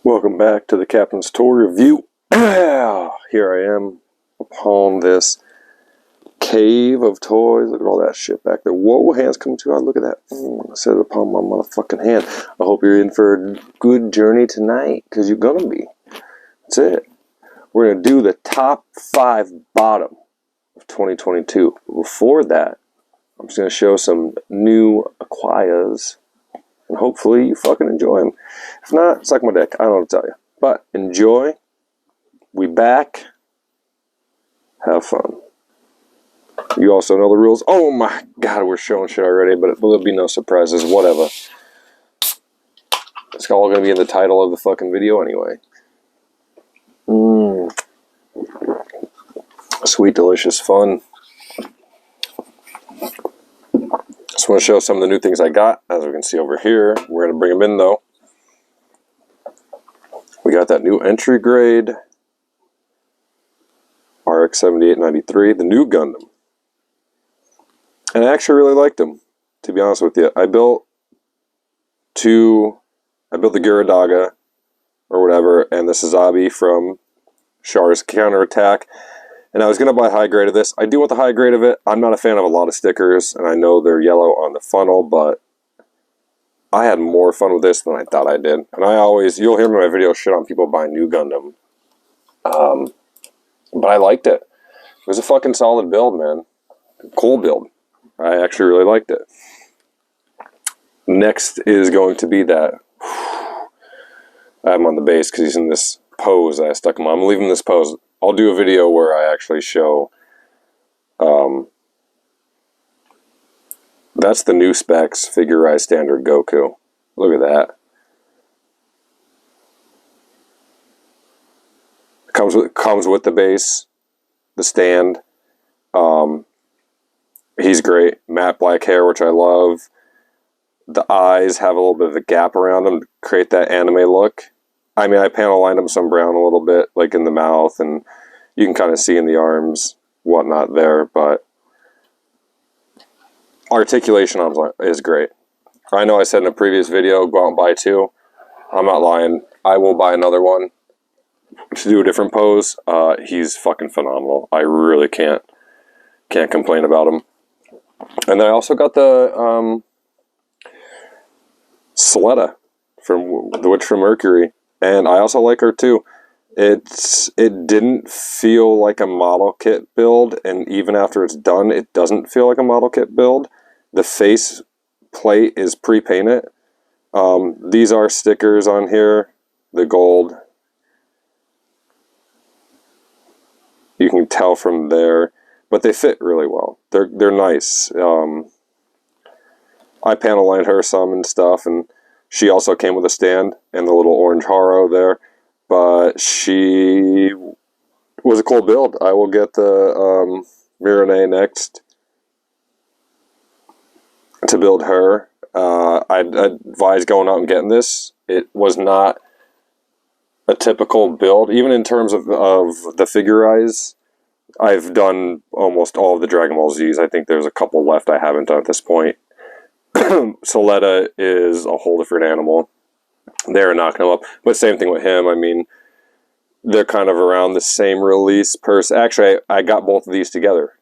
Welcome back to the Captain's Toy Review. Here I am upon this cave of toys. Look at all that shit back there. Whoa, hands coming too hard. Look at that. I set it upon my motherfucking hand. I hope you're in for a good journey tonight, because you're going to be. That's it. We're going to do the top 5 bottom of 2022. Before that, I'm just going to show some new Acquias. And hopefully you fucking enjoy them. If not, suck my dick. I don't know what to tell you. But enjoy. We back. Have fun. You also know the rules. Oh my god, we're showing shit already, but there'll be no surprises. Whatever. It's all going to be in the title of the fucking video anyway. Sweet, delicious fun. Just want to show some of the new things I got. As we can see over here, we're going to bring them in though. We got that new entry grade RX 7893, the new Gundam. And I actually really liked them, to be honest with you. I built the Guradaga, or whatever, and the Sazabi from Char's Counterattack. And I was going to buy high grade of this. I do want the high grade of it. I'm not a fan of a lot of stickers, and I know they're yellow on the funnel, but I had more fun with this than I thought I did. And you'll hear me in my video shit on people buying new Gundam. But I liked it. It was a fucking solid build, man. Cool build. I actually really liked it. Next is going to be that. I have him on the base because he's in this pose that I stuck him on. I'm leaving this pose. I'll do a video where I actually show. That's the new specs Figurise standard Goku. Look at that. Comes with the base, the stand. He's great. Matte black hair, which I love. The eyes have a little bit of a gap around them to create that anime look. I mean, I panel lined them some brown a little bit, like in the mouth, and you can kind of see in the arms, whatnot there, but articulation on them is great. I know I said in a previous video, go out and buy 2. I'm not lying. I will buy another one to do a different pose. He's fucking phenomenal. I really can't complain about him. And then I also got the Suletta from The Witch from Mercury, and I also like her too. It didn't feel like a model kit build, and even after it's done, it doesn't feel like a model kit build. The face plate is pre-painted. These are stickers on here, the gold. You can tell from there, but they fit really well. They're nice. I panel lined her some and stuff, and she also came with a stand and the little orange haro there. But she was a cool build. I will get the Mireille next to build her. I'd advise going out and getting this. It was not a typical build, even in terms of the Figurise. I've done almost all of the Dragon Ball Z's. I think there's a couple left I haven't done at this point. Suletta is a whole different animal. They're knocking him up. But same thing with him. I mean, they're kind of around the same release Actually, I got both of these together.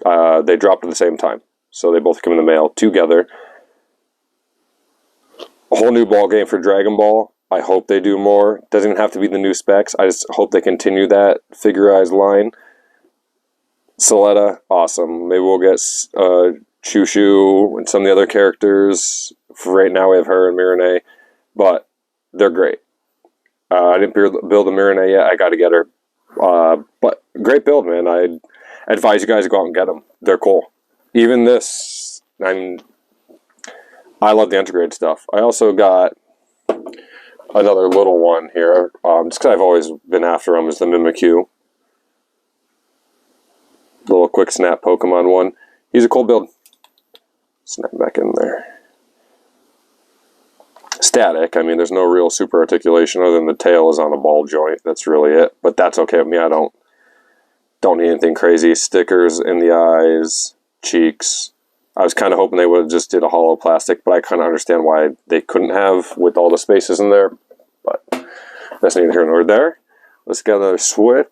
They dropped at the same time. So they both come in the mail together. A whole new ball game for Dragon Ball. I hope they do more. Doesn't even have to be the new specs. I just hope they continue that Figurise line. Suletta, awesome. Maybe we'll get Chushu and some of the other characters. For right now, we have her and Mireille. But they're great. I didn't build a Mireille yet. I got to get her. But great build, man. I advise you guys to go out and get them. They're cool. Even this, I love the integrated stuff. I also got another little one here. Just because I've always been after them, is the Mimikyu. Little quick snap Pokemon one. He's a cool build. Snap back in there. Static. I mean, there's no real super articulation other than the tail is on a ball joint. That's really it. But that's okay with me. I don't need anything crazy. Stickers in the eyes, cheeks. I was kind of hoping they would have just did a hollow plastic, but I kind of understand why they couldn't have with all the spaces in there. But That's neither here nor there. Let's get another swig.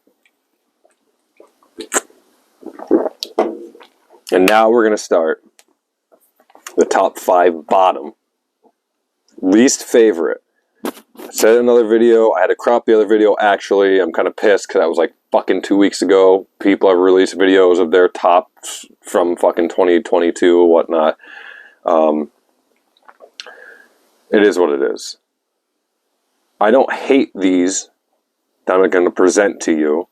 And now we're going to start the top 5 bottom. Least favorite. I said in another video, I had to crop the other video actually. I'm kind of pissed because that was like fucking 2 weeks ago. People have released videos of their tops from fucking 2022 or whatnot. It is what it is. I don't hate these that I'm going to present to you.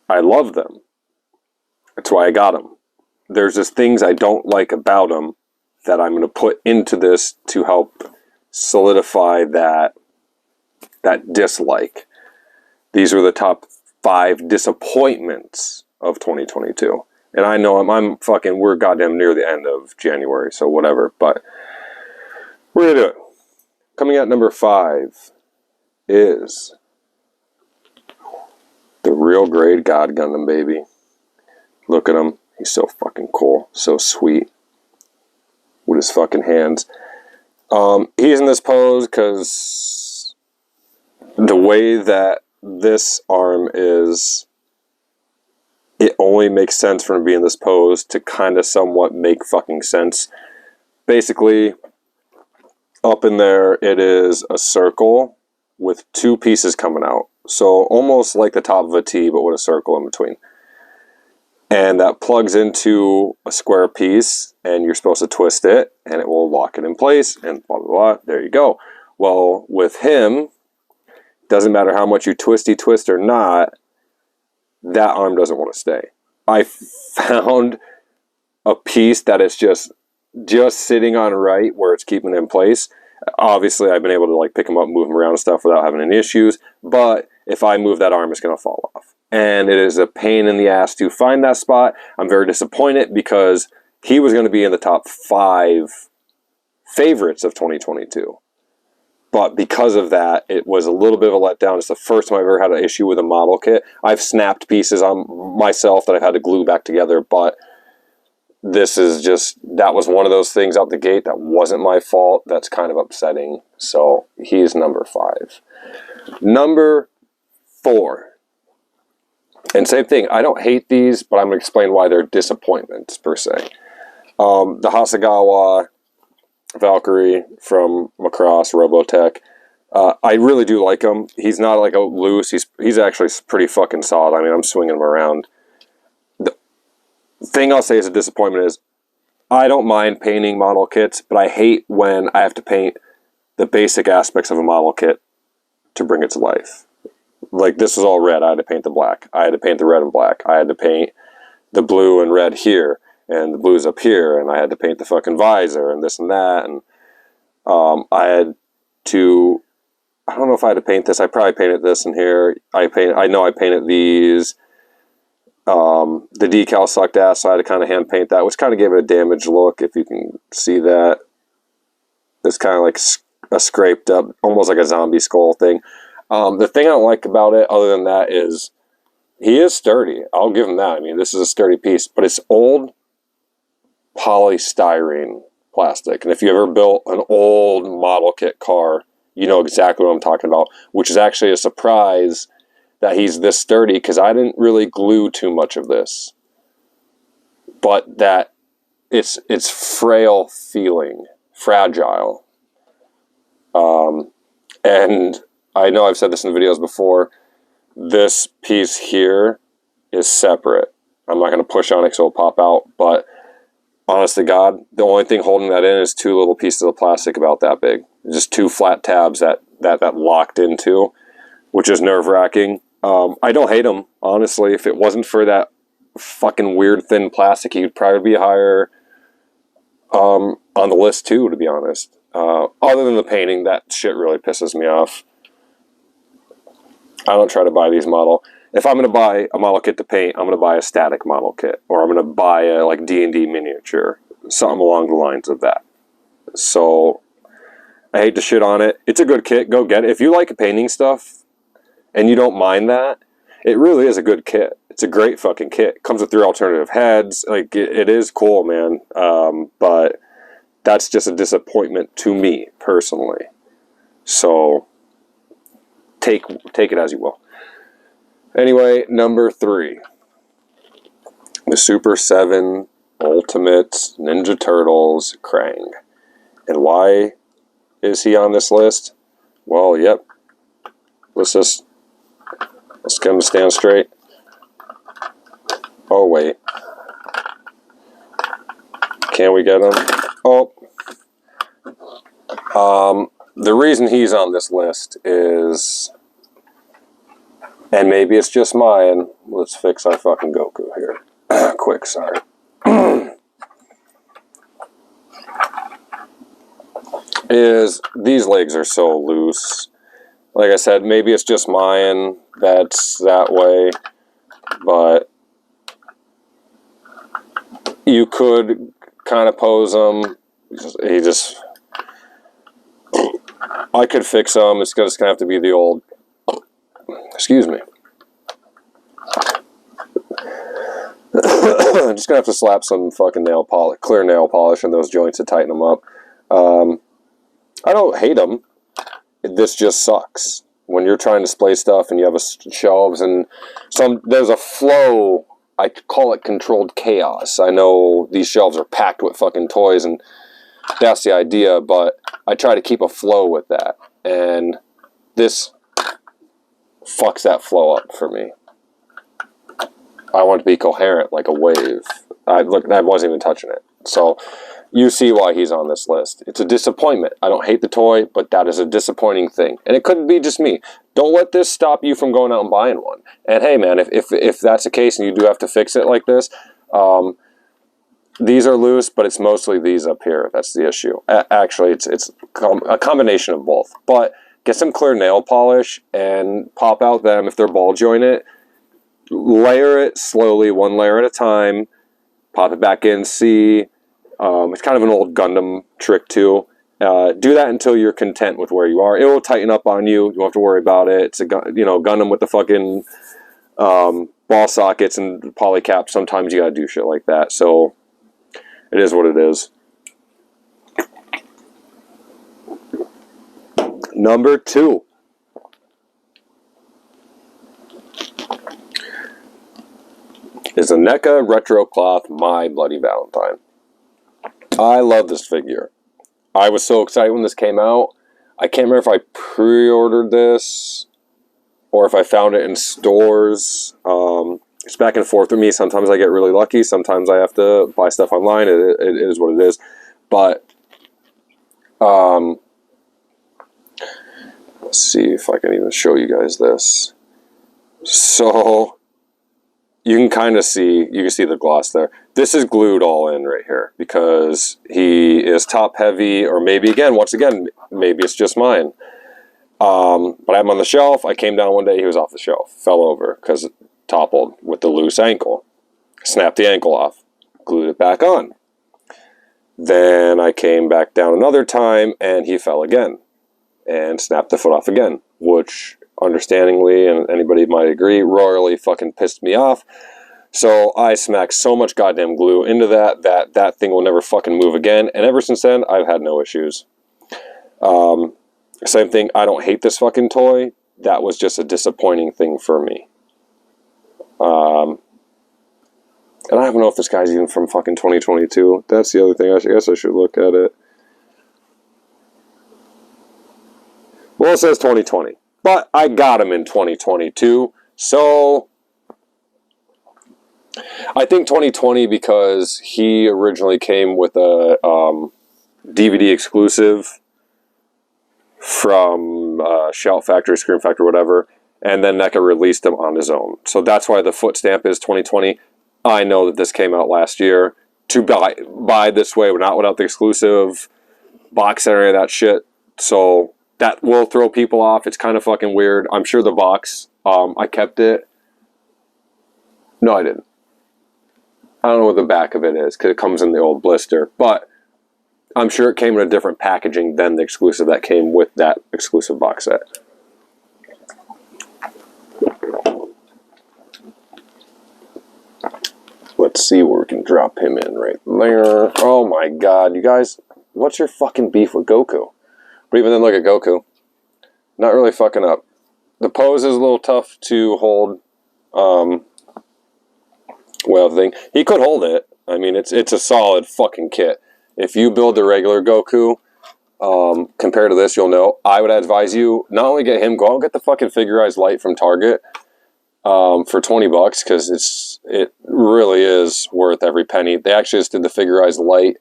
I love them. That's why I got them. There's just things I don't like about them that I'm going to put into this to help solidify that dislike. These were the top 5 disappointments of 2022. And I know I'm fucking, we're goddamn near the end of January, so whatever. But we're going to do it. Coming at number 5 is the Real Grade God Gundam, baby. Look at him. He's so fucking cool. So sweet. With his fucking hands. He's in this pose because the way that this arm is, it only makes sense for him to be in this pose to kind of somewhat make fucking sense. Basically, up in there, it is a circle with 2 pieces coming out. So almost like the top of a T, but with a circle in between. And that plugs into a square piece, and you're supposed to twist it, and it will lock it in place, and blah, blah, blah. There you go. Well, with him, doesn't matter how much you twist or not, that arm doesn't want to stay. I found a piece that is just sitting on right where it's keeping it in place. Obviously, I've been able to like pick him up, move him around and stuff without having any issues, but if I move that arm, it's going to fall off. And it is a pain in the ass to find that spot. I'm very disappointed because he was going to be in the top 5 favorites of 2022. But because of that, it was a little bit of a letdown. It's the first time I've ever had an issue with a model kit. I've snapped pieces on myself that I've had to glue back together, but this is just, that was one of those things out the gate that wasn't my fault. That's kind of upsetting. So he's number 5. Number 4. And same thing, I don't hate these, but I'm going to explain why they're disappointments, per se. The Hasegawa Valkyrie from Macross Robotech. I really do like him. He's not like a loose, he's actually pretty fucking solid. I mean, I'm swinging him around. The thing I'll say is a disappointment is, I don't mind painting model kits, but I hate when I have to paint the basic aspects of a model kit to bring it to life. Like, this was all red. I had to paint the black. I had to paint the red and black. I had to paint the blue and red here, and the blue's up here, and I had to paint the fucking visor and this and that, and I had to, I don't know if I had to paint this. I probably painted this in here. I know I painted these. The decal sucked ass, so I had to kind of hand paint that, which kind of gave it a damaged look, if you can see that. It's kind of like a scraped up, almost like a zombie skull thing. The thing I don't like about it, other than that, is he is sturdy. I'll give him that. I mean, this is a sturdy piece, but it's old polystyrene plastic. And if you ever built an old model kit car, you know exactly what I'm talking about, which is actually a surprise that he's this sturdy, because I didn't really glue too much of this. But that it's frail feeling, fragile. And I know I've said this in videos before, this piece here is separate. I'm not going to push on it so it'll pop out, but honest to God, the only thing holding that in is 2 little pieces of plastic about that big. Just 2 flat tabs that locked into, which is nerve-wracking. I don't hate them, honestly. If it wasn't for that fucking weird thin plastic, he would probably be higher on the list too, to be honest. Other than the painting, that shit really pisses me off. I don't try to buy these model. If I'm going to buy a model kit to paint, I'm going to buy a static model kit, or I'm going to buy a like D&D miniature, something along the lines of that. So I hate to shit on it. It's a good kit. Go get it. If you like painting stuff and you don't mind that, it really is a good kit. It's a great fucking kit. It comes with 3 alternative heads. Like, it is cool, man. But that's just a disappointment to me personally. So take it as you will. Anyway, number 3. The Super 7 Ultimate Ninja Turtles Krang. And why is he on this list? Well, yep. Let's get him to stand straight. Oh, wait. Can we get him? Oh. The reason he's on this list is, and maybe it's just mine, let's fix our fucking Goku here. Quick, sorry. Is these legs are so loose. Like I said, maybe it's just mine that's that way, but you could kind of pose him. I could fix him. It's just gonna have to be the old. Excuse me. I'm just gonna have to slap some fucking nail polish, clear nail polish in those joints to tighten them up. I don't hate them. This just sucks when you're trying to display stuff and you have shelves and there's a flow. I call it controlled chaos. I know these shelves are packed with fucking toys and that's the idea, but I try to keep a flow with that, and this fucks that flow up for me. I want to be coherent like a wave. I wasn't even touching it. So you see why he's on this list. It's a disappointment. I don't hate the toy, but that is a disappointing thing. And it couldn't be just me. Don't let this stop you from going out and buying one. And hey man, if that's the case and you do have to fix it like this, these are loose, but it's mostly these up here. That's the issue. Actually, it's a combination of both. But get some clear nail polish and pop out them if they're ball jointed. Layer it slowly, one layer at a time. Pop it back in. See, it's kind of an old Gundam trick too. Do that until you're content with where you are. It will tighten up on you. You won't have to worry about it. It's a Gundam with the fucking ball sockets and poly caps. Sometimes you gotta do shit like that. So. It is what it is. Number 2. Is a NECA Retro Cloth My Bloody Valentine. I love this figure. I was so excited when this came out. I can't remember if I pre-ordered this or if I found it in stores. It's back and forth with me. Sometimes I get really lucky. Sometimes I have to buy stuff online. It is what it is. But let's see if I can even show you guys this. So you can kind of see, you can see the gloss there. This is glued all in right here because he is top heavy, or maybe once again, maybe it's just mine. But I'm on the shelf. I came down one day, he was off the shelf, fell over because toppled with the loose ankle. Snapped the ankle off, glued it back on. Then I came back down another time and he fell again and snapped the foot off again, which understandingly, and anybody might agree, royally fucking pissed me off. So I smacked so much goddamn glue into that thing will never fucking move again. And ever since then, I've had no issues. Same thing, I don't hate this fucking toy. That was just a disappointing thing for me. And I don't know if this guy's even from fucking 2022. That's the other thing. I guess I should look at it. Well, it says 2020. But I got him in 2022. So I think 2020 because he originally came with a DVD exclusive from Shout Factory, Scream Factory, whatever. And then NECA released him on his own. So that's why the foot stamp is 2020. I know that this came out last year. To buy this way, not without the exclusive box set or any of that shit. So that will throw people off. It's kind of fucking weird. I'm sure the box, I kept it. No, I didn't. I don't know what the back of it is because it comes in the old blister. But I'm sure it came in a different packaging than the exclusive that came with that exclusive box set. Let's see where we can drop him in right there. Oh my god, you guys, what's your fucking beef with Goku? But even then, look at Goku. Not really fucking up. the pose is a little tough to hold. Well, thing he could hold it. I mean, it's a solid fucking kit. If you build the regular Goku, compared to this, you'll know. I would advise you not only get him, go out and get the fucking Figurise Light from Target for $20 because it really is worth every penny. They actually just did the Figurise Light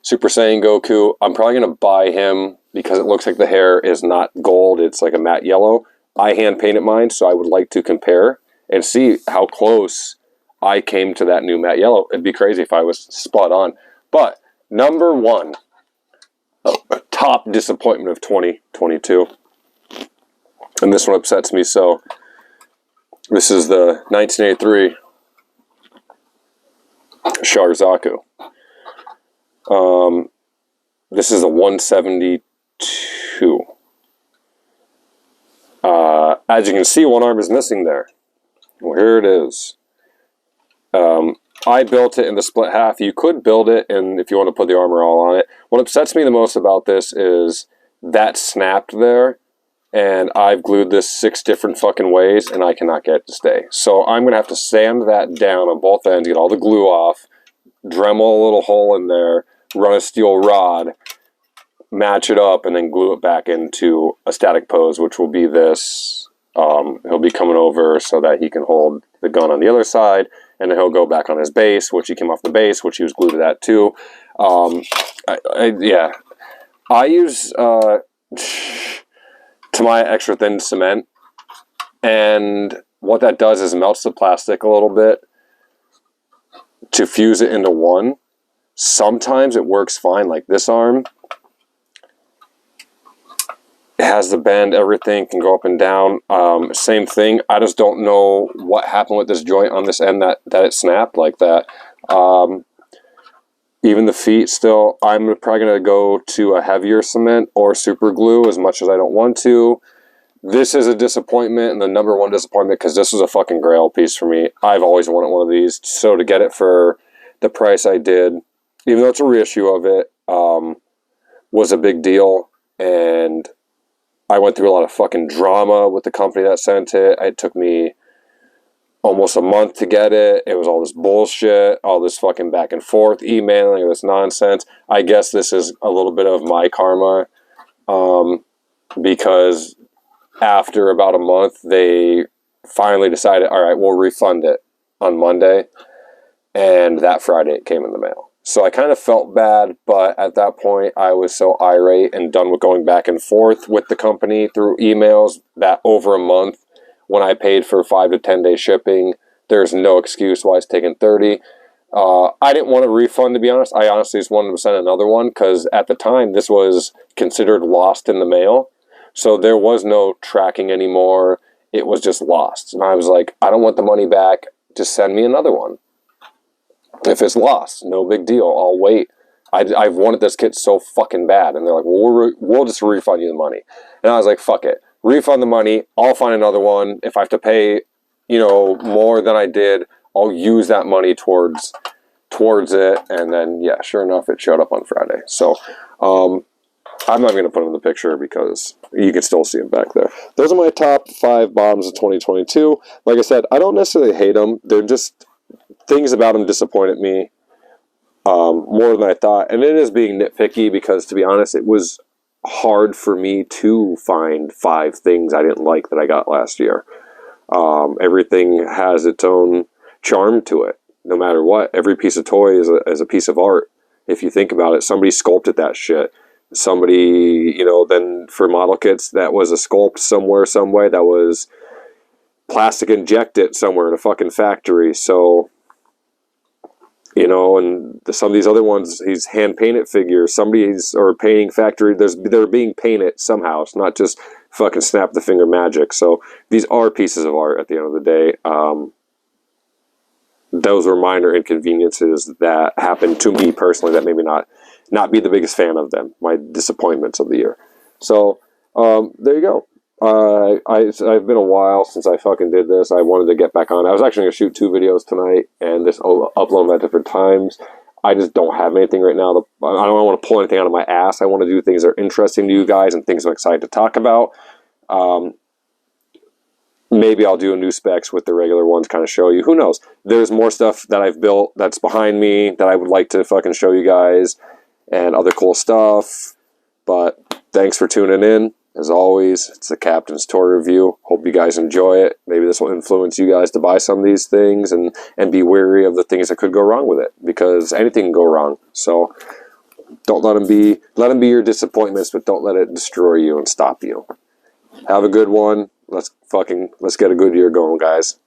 Super Saiyan Goku. I'm probably gonna buy him because it looks like the hair is not gold; it's like a matte yellow. I hand painted mine, so I would like to compare and see how close I came to that new matte yellow. It'd be crazy if I was spot on. But number one, top disappointment of 2022, and this one upsets me so. This is the 1983 Sharzaku. This is a 172. As you can see, one arm is missing there. Well, here it is. I built it in the split half. You could build it, and if you want to put the armor all on it. What upsets me the most about this is that snapped there, and I've glued this 6 different fucking ways, and I cannot get it to stay. So I'm going to have to sand that down on both ends, get all the glue off, Dremel a little hole in there, run a steel rod, match it up, and then glue it back into a static pose, which will be this. He'll be coming over so that he can hold the gun on the other side, and then he'll go back on his base, which he came off the base, which he was glued to that too. Yeah. I use Tamiya extra thin cement, and what that does is melts the plastic a little bit to fuse it into one. Sometimes it works fine, like this arm. It has the bend, everything can go up and down. Same thing. I just don't know what happened with this joint on this end that it snapped like that. Even the feet still, I'm probably going to go to a heavier cement or super glue as much as I don't want to. This is a disappointment, and the number one disappointment, because this was a fucking grail piece for me. I've always wanted one of these, so to get it for the price I did, even though it's a reissue of it, was a big deal, and I went through a lot of fucking drama with the company that sent it. It took me almost a month to get it. It was all this bullshit, all this fucking back and forth, emailing, this nonsense. I guess this is a little bit of my karma, because after about a month, they finally decided, all right, we'll refund it on Monday, and that Friday it came in the mail. So I kind of felt bad, but at that point I was so irate and done with going back and forth with the company through emails that over a month, when I paid for 5 to 10 day shipping, there's no excuse why it's taking 30. I didn't want a refund, to be honest. I honestly just wanted to send another one because at the time this was considered lost in the mail. So there was no tracking anymore. It was just lost. And I was like, I don't want the money back. Just send me another one. If it's lost, no big deal. I'll wait. I've wanted this kit so fucking bad. And they're like, well, we'll just refund you the money. And I was like, fuck it. Refund the money. I'll find another one. If I have to pay, more than I did, I'll use that money towards it. And then, yeah, sure enough, it showed up on Friday. So, I'm not going to put them in the picture because you can still see them back there. Those are my top 5 bottoms of 2022. Like I said, I don't necessarily hate them. They're just... things about them disappointed me more than I thought. And it is being nitpicky because, to be honest, it was hard for me to find 5 things I didn't like that I got last year. Everything has its own charm to it, no matter what. Every piece of toy is a piece of art. If you think about it, somebody sculpted that shit. Somebody, then for model kits, that was a sculpt somewhere, some way. That was plastic injected somewhere in a fucking factory. So... and some of these other ones, these hand-painted figures, or painting factory, they're being painted somehow. It's not just fucking snap-the-finger magic. So these are pieces of art at the end of the day. Those were minor inconveniences that happened to me personally that made me not be the biggest fan of them, my disappointments of the year. So there you go. I've been a while since I fucking did this. I wanted to get back on. I was actually going to shoot 2 videos tonight and just upload them at different times. I just don't have anything right now. I don't want to pull anything out of my ass. I want to do things that are interesting to you guys and things I'm excited to talk about. maybe I'll do a new specs with the regular ones, kind of show you. Who knows? There's more stuff that I've built that's behind me that I would like to fucking show you guys, and other cool stuff. But thanks for tuning in. As always, it's the Captain's Toy Review. Hope you guys enjoy it. Maybe this will influence you guys to buy some of these things, and be wary of the things that could go wrong with it, because anything can go wrong. So don't let them be your disappointments, but don't let it destroy you and stop you. Have a good one. Let's get a good year going, guys.